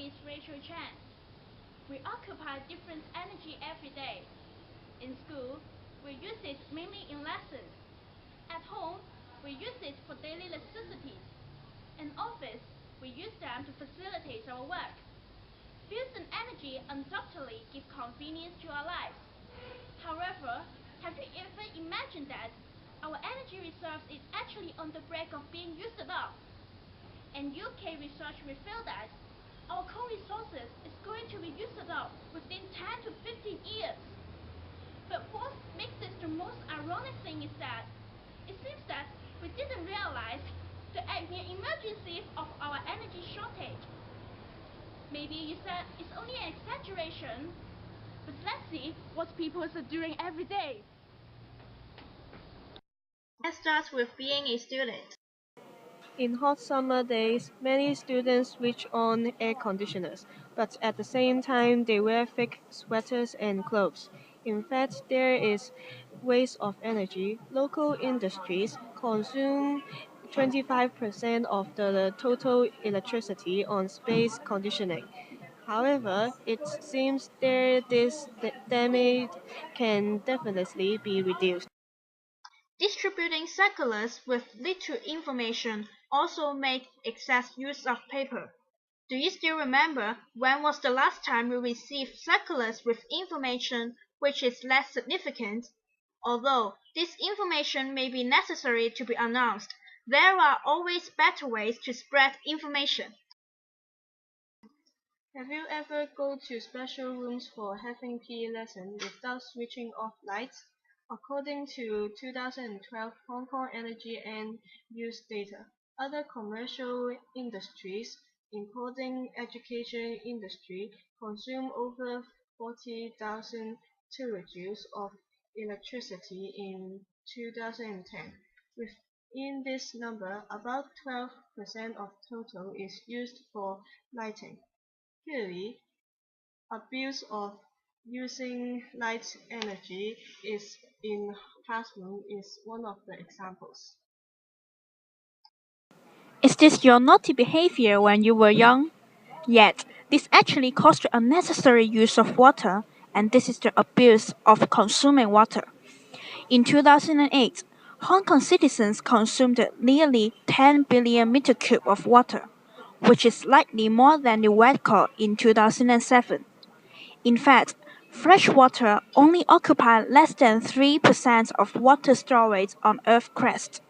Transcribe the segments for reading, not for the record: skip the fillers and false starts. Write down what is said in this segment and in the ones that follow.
is Rachel Chan. We occupy different energy every day. In school, we use it mainly in lessons. At home, we use it for daily necessities. In office, we use them to facilitate our work. Fuels and energy undoubtedly give convenience to our lives. However, have you ever imagined that our energy reserves is actually on the brink of being used up? And UK research revealed that our coal resources is going to be used up within 10 to 15 years. But what makes this the most ironic thing is that it seems that we didn't realize the emergency of our energy shortage. Maybe you said it's only an exaggeration, but let's see what people are doing every day. Let's start with being a student. In hot summer days, many students switch on air conditioners, but at the same time they wear thick sweaters and clothes. In fact, there is waste of energy. Local industries consume 25% of the total electricity on space conditioning. However, it seems that this damage can definitely be reduced. Distributing circulars with little information also make excess use of paper. Do you still remember when was the last time you received circulars with information which is less significant? Although this information may be necessary to be announced, there are always better ways to spread information. Have you ever go to special rooms for having PE lesson without switching off lights? According to 2012 Hong Kong Energy and Use data, other commercial industries, including education industry, consume over 40,000 terajoules of electricity in 2010. Within this number, about 12% of total is used for lighting. Clearly, abuse of using light energy is in classroom is one of the examples. Is this your naughty behavior when you were young? Yet, this actually caused unnecessary use of water, and this is the abuse of consuming water. In 2008, Hong Kong citizens consumed nearly 10 billion meter cube of water, which is slightly more than the record in 2007. In fact, fresh water only occupies less than 3% of water storage on Earth's crust.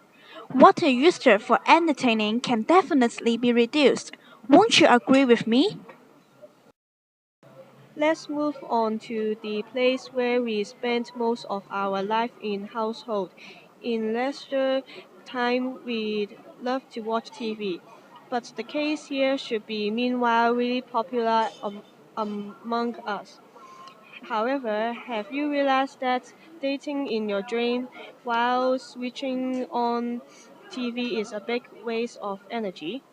Water used for entertaining can definitely be reduced. Won't you agree with me? Let's move on to the place where we spend most of our life in household. In leisure time, we love to watch TV. But the case here should be meanwhile really popular among us. However, have you realized that dating in your dream while switching on TV is a big waste of energy?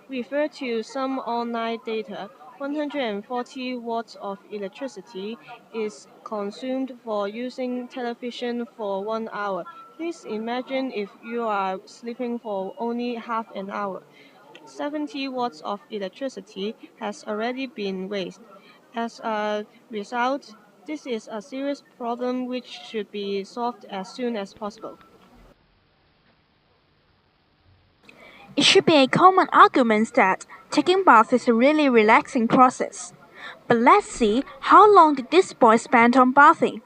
Refer to some online data. 140 watts of electricity is consumed for using television for 1 hour. Please imagine if you are sleeping for only half an hour. 70 watts of electricity has already been wasted. As a result, this is a serious problem which should be solved as soon as possible. It should be a common argument that taking bath is a really relaxing process. But let's see, how long did this boy spend on bathing?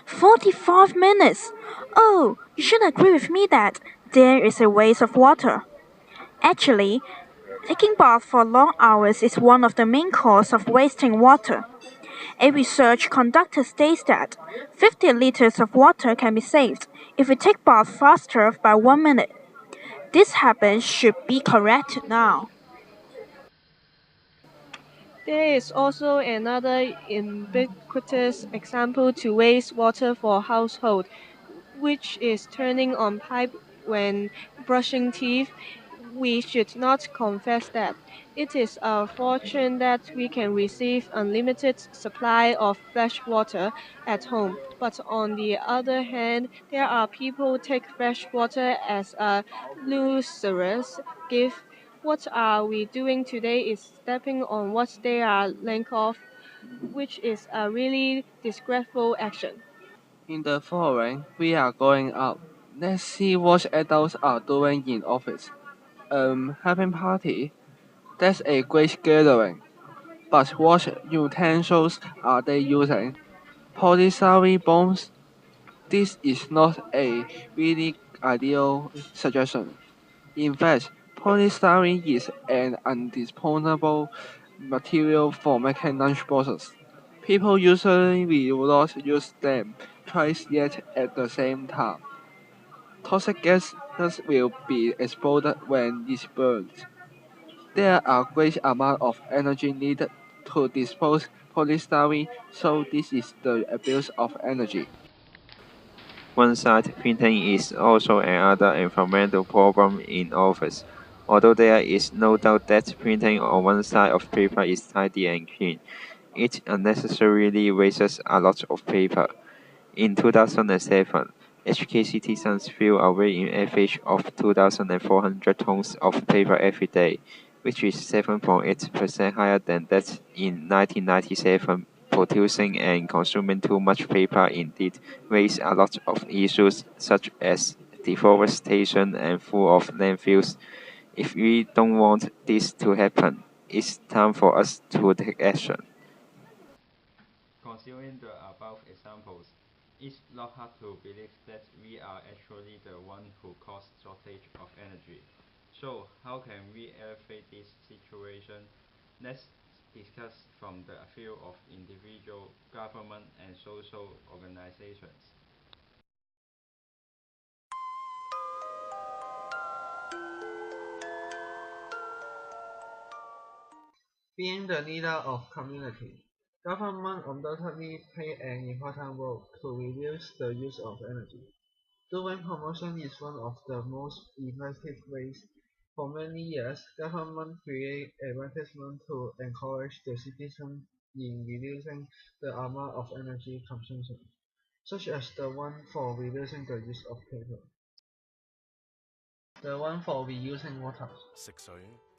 45 minutes! Oh, you should agree with me that there is a waste of water. Actually, taking bath for long hours is one of the main causes of wasting water. A research conducted states that 50 liters of water can be saved if we take bath faster by 1 minute. This habit should be corrected now. There is also another ubiquitous example to waste water for household, which is turning on pipe when brushing teeth. We should not confess that. It is a fortune that we can receive unlimited supply of fresh water at home. But on the other hand, there are people take fresh water as a luxurious gift What are we doing today is stepping on what they are length of, which is a really disgraceful action. In the following, we are going out. Let's see what adults are doing in office. Having party? That's a great gathering. But what utensils are they using? Polystyrene bombs? This is not a really ideal suggestion. In fact, polystyrene is an undisposable material for making lunchboxes. People usually will not use them twice yet at the same time. Toxic gases will be exploded when it's burned. There are great amount of energy needed to dispose polystyrene, so this is the abuse of energy. One-side printing is also another environmental problem in office. Although there is no doubt that printing on one side of paper is tidy and clean, it unnecessarily wastes a lot of paper. In 2007, HK citizens threw away an average of 2,400 tons of paper every day, which is 7.8% higher than that in 1997. Producing and consuming too much paper indeed raise a lot of issues such as deforestation and full of landfills. If we don't want this to happen, it's time for us to take action. Considering the above examples, it's not hard to believe that we are actually the one who cause shortage of energy. So how can we elevate this situation? Let's discuss from the view of individual, government, and social organizations. Being the leader of community, government undoubtedly play an important role to reduce the use of energy. Doing promotion is one of the most effective ways. For many years, government create advertisements to encourage the citizens in reducing the amount of energy consumption, such as the one for reducing the use of paper, the one for reusing water. 食水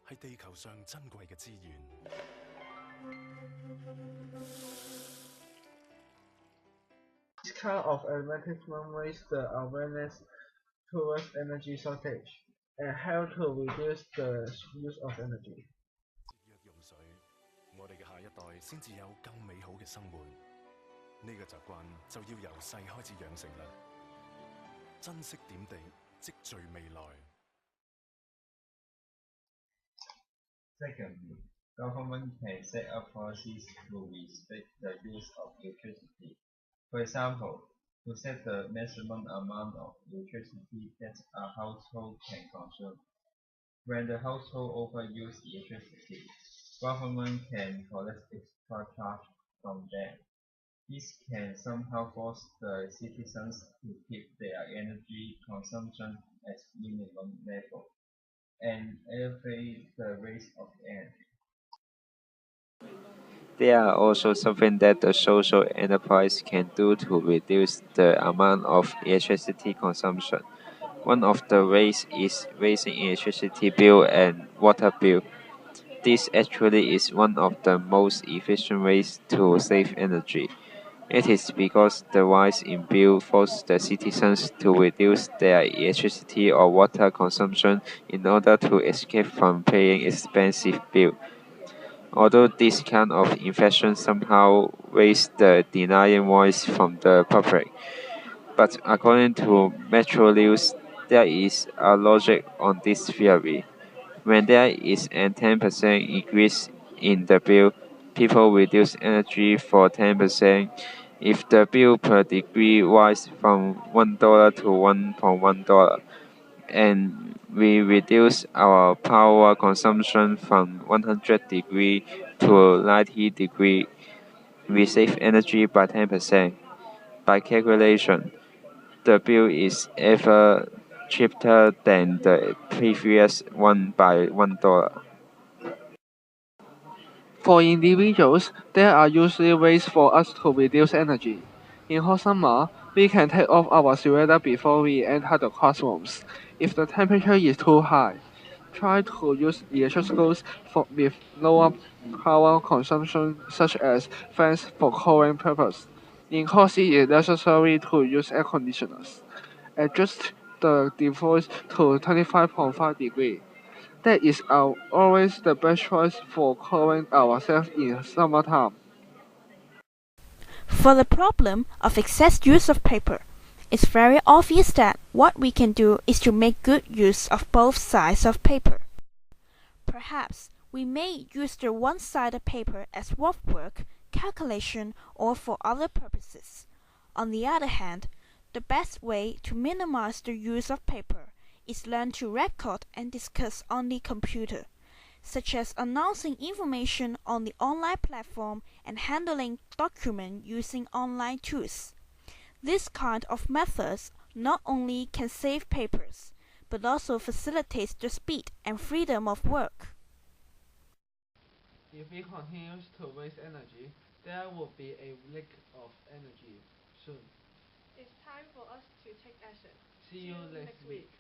係地球上珍貴嘅資源。This kind of advertisement raise the awareness towards energy shortage and help to reduce the use of energy. 節約用水，我哋嘅下一代先至有更美好嘅生活。呢個習慣就要由細開始養成啦。珍惜點滴，積聚未來。Secondly, government can set up policies to restrict the use of electricity. For example, to set the maximum amount of electricity that a household can consume. When the household overuse electricity, government can collect extra charge from them. This can somehow force the citizens to keep their energy consumption at minimum level and elevate the rate of energy. There are also something that the social enterprise can do to reduce the amount of electricity consumption. One of the ways is raising electricity bill and water bill. This actually is one of the most efficient ways to save energy. It is because the rise in bill forces the citizens to reduce their electricity or water consumption in order to escape from paying expensive bill. Although this kind of infection somehow raised the denying voice from the public, but according to Metro News, there is a logic on this theory. When there is a 10% increase in the bill, people reduce energy for 10%. If the bill per degree rise from $1 to $1.1, and we reduce our power consumption from 100 degree to 90 degree, we save energy by 10%. By calculation, the bill is ever cheaper than the previous one by $1. For individuals, there are usually ways for us to reduce energy. In hot summer, we can take off our sweater before we enter the classrooms if the temperature is too high. Try to use electricals with lower power consumption, such as fans for cooling purposes. In course, it is necessary to use air conditioners. Adjust the default to 25.5 degrees. That is always the best choice for cooling ourselves in summertime. For the problem of excess use of paper, it's very obvious that what we can do is to make good use of both sides of paper. Perhaps we may use the one-sided paper as rough work, calculation, or for other purposes. On the other hand, the best way to minimize the use of paper is learn to record and discuss on the computer, such as announcing information on the online platform and handling documents using online tools. This kind of methods not only can save papers, but also facilitates the speed and freedom of work. If we continue to waste energy, there will be a lack of energy soon. It's time for us to take action. See you next week.